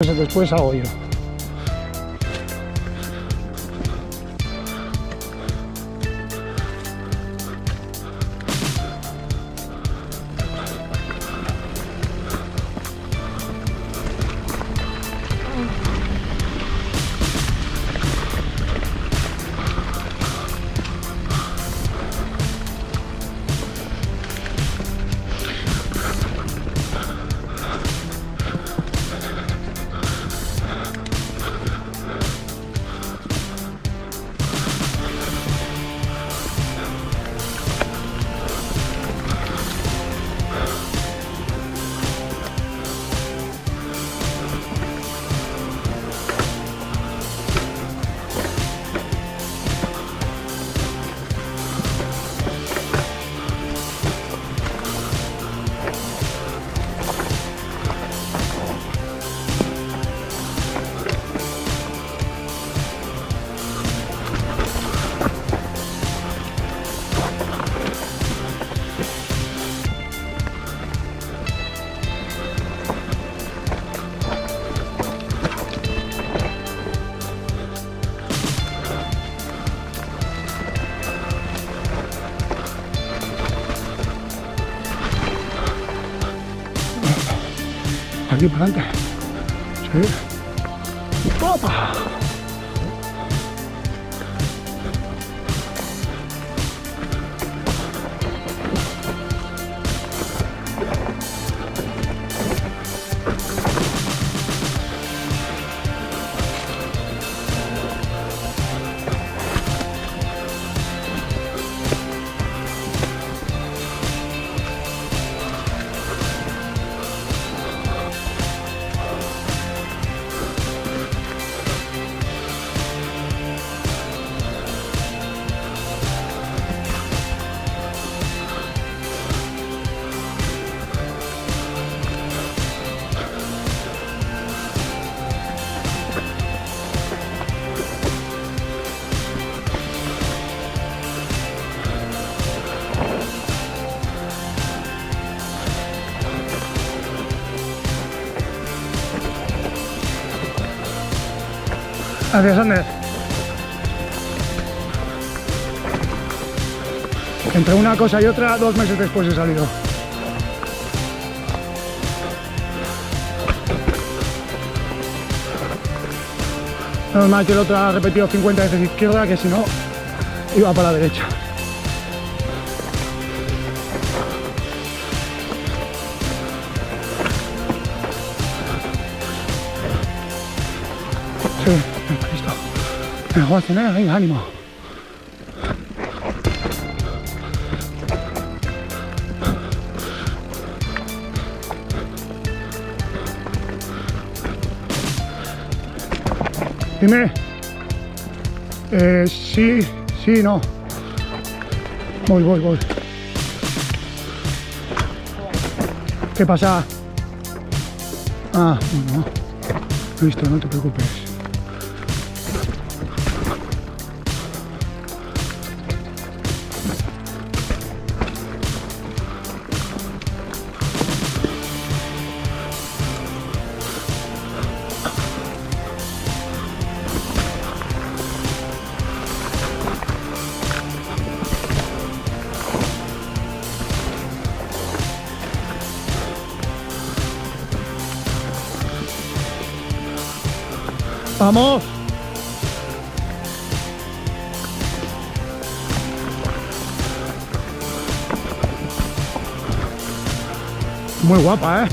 Después hago yo. Aquí para adelante. Sí. ¡Opa! Gracias, Ander. Entre una cosa y otra, 2 meses después he salido. Menos mal que el otro ha repetido 50 veces izquierda, que si no, iba para la derecha. Sí, listo. Venga, Juan, venga, ánimo. Dime. Sí, no. Voy. ¿Qué pasa? Ah, no. Listo, no te preocupes. ¡Vamos! Muy guapa, ¿eh?